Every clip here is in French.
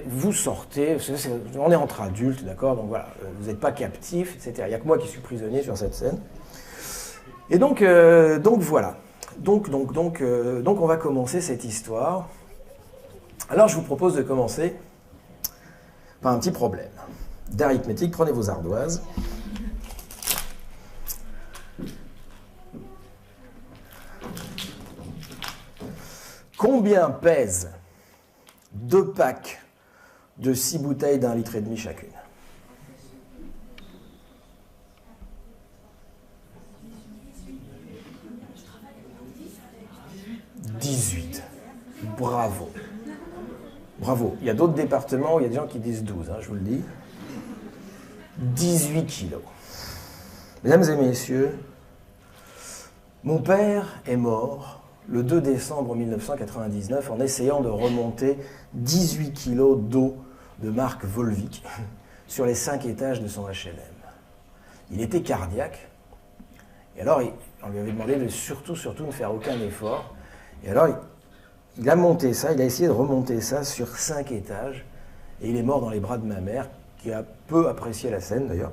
vous sortez, on est entre adultes, d'accord, donc voilà, vous n'êtes pas captifs, etc. Il n'y a que moi qui suis prisonnier sur cette scène. Et donc voilà. Donc on va commencer cette histoire. Alors je vous propose de commencer par un petit problème d'arithmétique. Prenez vos ardoises. Combien pèsent 2 packs de 6 bouteilles d'1,5 litre chacune? « 18. Bravo. Bravo. Il y a d'autres départements où il y a des gens qui disent 12, je vous le dis. 18 kilos. Mesdames et messieurs, mon père est mort le 2 décembre 1999 en essayant de remonter 18 kilos d'eau de marque Volvic sur les 5 étages de son HLM. Il était cardiaque, et alors on lui avait demandé de surtout ne faire aucun effort. Et alors il a monté ça, il a essayé de remonter ça sur 5 étages, et il est mort dans les bras de ma mère, qui a peu apprécié la scène d'ailleurs.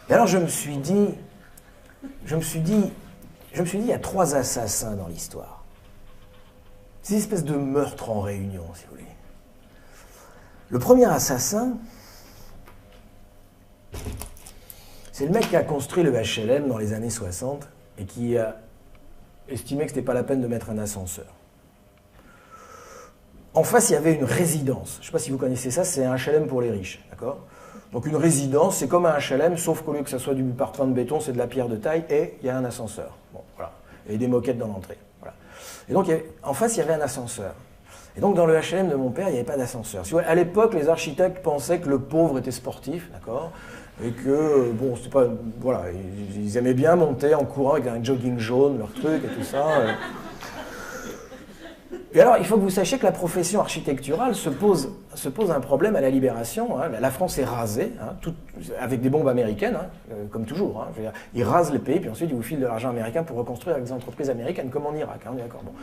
Et alors je me suis dit, il y a 3 assassins dans l'histoire. C'est une espèce de meurtre en réunion, si vous voulez. Le premier assassin, c'est le mec qui a construit le HLM dans les années 60 et qui a estimé que ce n'était pas la peine de mettre un ascenseur. En face, il y avait une résidence. Je ne sais pas si vous connaissez ça, c'est un HLM pour les riches, d'accord ? Donc une résidence, c'est comme un HLM, sauf qu'au lieu que ça soit du parpaing de béton, c'est de la pierre de taille, et il y a un ascenseur. Bon, voilà. Et des moquettes dans l'entrée. Voilà. Et donc, en face, il y avait un ascenseur. Et donc, dans le HLM de mon père, il n'y avait pas d'ascenseur. À l'époque, les architectes pensaient que le pauvre était sportif, d'accord ? Et que, bon, c'était pas... Voilà, ils aimaient bien monter en courant avec un jogging jaune, leur truc et tout ça. Et alors, il faut que vous sachiez que la profession architecturale se pose un problème à la Libération. La France est rasée, avec des bombes américaines, comme toujours. Je veux dire, ils rasent le pays, puis ensuite ils vous filent de l'argent américain pour reconstruire avec des entreprises américaines, comme en Irak. D'accord, bon.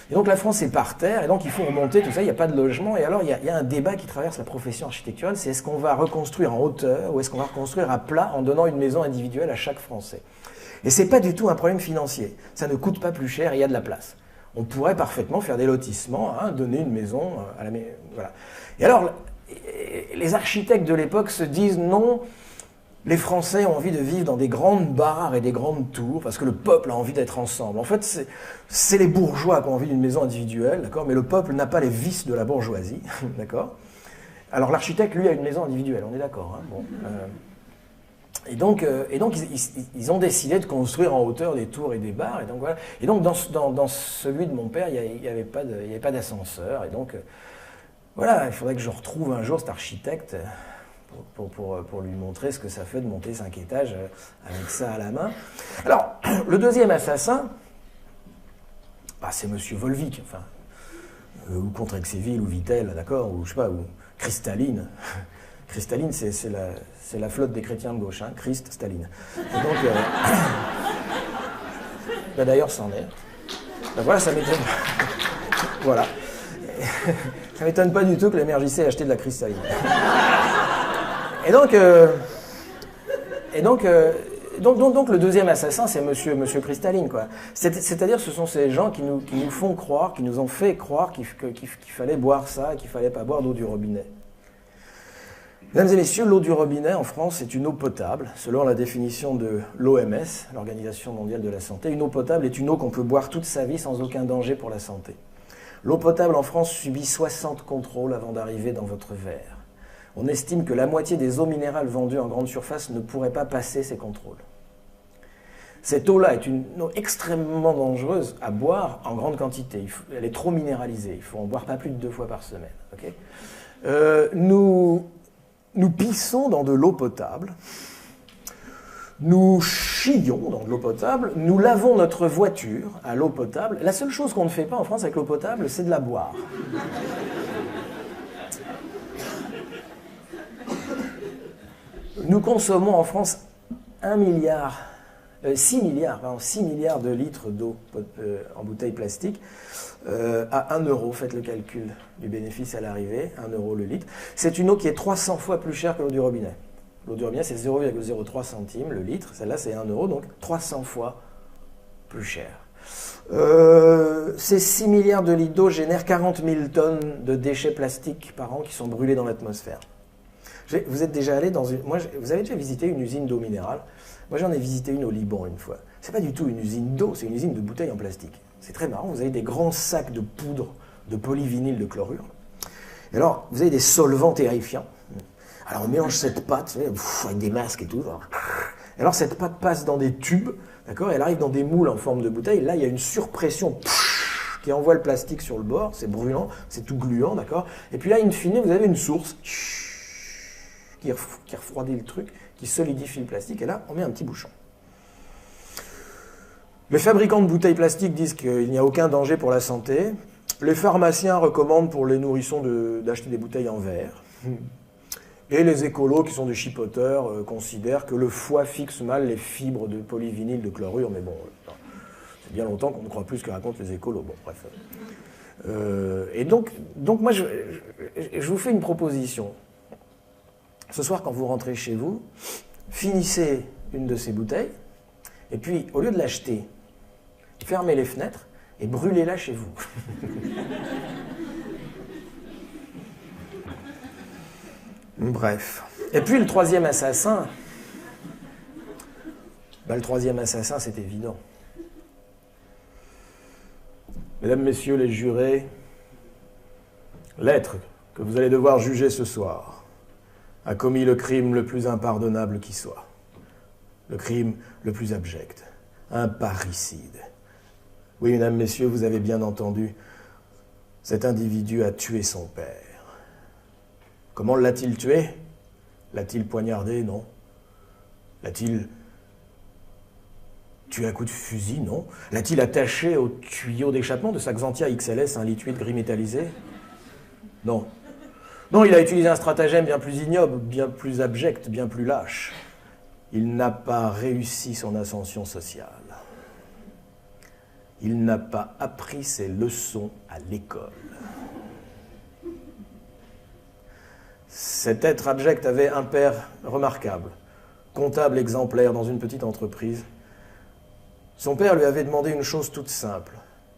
Et donc la France est par terre, et donc il faut remonter tout ça, il n'y a pas de logement. Et alors, il y a un débat qui traverse la profession architecturale, c'est est-ce qu'on va reconstruire en hauteur, ou est-ce qu'on va reconstruire à plat en donnant une maison individuelle à chaque Français? Et c'est pas du tout un problème financier. Ça ne coûte pas plus cher, et il y a de la place. On pourrait parfaitement faire des lotissements, donner une maison à la maison. Voilà. Et alors, les architectes de l'époque se disent non, les Français ont envie de vivre dans des grandes barres et des grandes tours, parce que le peuple a envie d'être ensemble. En fait, c'est les bourgeois qui ont envie d'une maison individuelle, d'accord, mais le peuple n'a pas les vices de la bourgeoisie, d'accord. Alors l'architecte, lui, a une maison individuelle, on est d'accord. Bon, Et donc ils ont décidé de construire en hauteur des tours et des bars. Et donc dans celui de mon père, il n'y avait pas d'ascenseur. Et donc, voilà, il faudrait que je retrouve un jour cet architecte pour lui montrer ce que ça fait de monter 5 étages avec ça à la main. Alors, le deuxième assassin, c'est Monsieur Volvic, enfin, ou Contrexéville, ou Vittel, d'accord, ou je sais pas, ou Cristaline. Cristaline, c'est la flotte des chrétiens de gauche, Christ, Staline. Et donc, d'ailleurs, c'en est. Voilà, ça m'étonne. Voilà. Ça m'étonne pas du tout que la MRJC ait acheté de la cristalline. Et donc, le deuxième assassin, c'est Monsieur Cristaline, quoi. C'est-à-dire, ce sont ces gens qui nous font croire, qui nous ont fait croire qu'il fallait boire ça, et qu'il fallait pas boire d'eau du robinet. Mesdames et messieurs, l'eau du robinet en France est une eau potable. Selon la définition de l'OMS, l'Organisation mondiale de la santé, une eau potable est une eau qu'on peut boire toute sa vie sans aucun danger pour la santé. L'eau potable en France subit 60 contrôles avant d'arriver dans votre verre. On estime que la moitié des eaux minérales vendues en grande surface ne pourraient pas passer ces contrôles. Cette eau-là est une eau extrêmement dangereuse à boire en grande quantité. Elle est trop minéralisée. Il faut en boire pas plus de 2 fois par semaine. Okay, nous pissons dans de l'eau potable, nous chions dans de l'eau potable, nous lavons notre voiture à l'eau potable. La seule chose qu'on ne fait pas en France avec l'eau potable, c'est de la boire. Nous consommons en France 1,5 milliard 6 milliards, pardon, 6 milliards de litres d'eau en bouteille plastique à 1 euro. Faites le calcul du bénéfice à l'arrivée, 1 euro le litre. C'est une eau qui est 300 fois plus chère que l'eau du robinet. L'eau du robinet, c'est 0,03 centimes le litre. Celle-là, c'est 1 euro, donc 300 fois plus cher. Ces 6 milliards de litres d'eau génèrent 40 000 tonnes de déchets plastiques par an qui sont brûlés dans l'atmosphère. Vous êtes déjà allé dans une... vous avez déjà visité une usine d'eau minérale? Moi, j'en ai visité une au Liban une fois. C'est pas du tout une usine d'eau, c'est une usine de bouteilles en plastique. C'est très marrant. Vous avez des grands sacs de poudre de polyvinyl de chlorure. Et alors, vous avez des solvants terrifiants. Alors, on mélange cette pâte, avec des masques et tout. Et alors, cette pâte passe dans des tubes, d'accord? Elle arrive dans des moules en forme de bouteille. Là, il y a une surpression qui envoie le plastique sur le bord. C'est brûlant, c'est tout gluant, d'accord? Et puis là, in fine, vous avez une source qui refroidit le truc, qui solidifie le plastique, et là, on met un petit bouchon. Les fabricants de bouteilles plastiques disent qu'il n'y a aucun danger pour la santé. Les pharmaciens recommandent pour les nourrissons d'acheter des bouteilles en verre. Et les écolos, qui sont des chipoteurs, considèrent que le foie fixe mal les fibres de polyvinyl de chlorure, mais bon, c'est bien longtemps qu'on ne croit plus ce que racontent les écolos. Bon, bref. Et donc moi, je vous fais une proposition. Ce soir, quand vous rentrez chez vous, finissez une de ces bouteilles, et puis, au lieu de l'acheter, fermez les fenêtres et brûlez-la chez vous. Bref. Et puis, le troisième assassin, c'est évident. Mesdames, Messieurs les jurés, l'être que vous allez devoir juger ce soir a commis le crime le plus impardonnable qui soit, le crime le plus abject, un parricide. Oui, mesdames, messieurs, vous avez bien entendu, cet individu a tué son père. Comment l'a-t-il tué? L'a-t-il poignardé? Non. L'a-t-il tué à coups de fusil? Non. L'a-t-il attaché au tuyau d'échappement de sa Xantia XLS, un lit 8 gris métallisé? Non. Non, il a utilisé un stratagème bien plus ignoble, bien plus abject, bien plus lâche. Il n'a pas réussi son ascension sociale. Il n'a pas appris ses leçons à l'école. Cet être abject avait un père remarquable, comptable exemplaire dans une petite entreprise. Son père lui avait demandé une chose toute simple.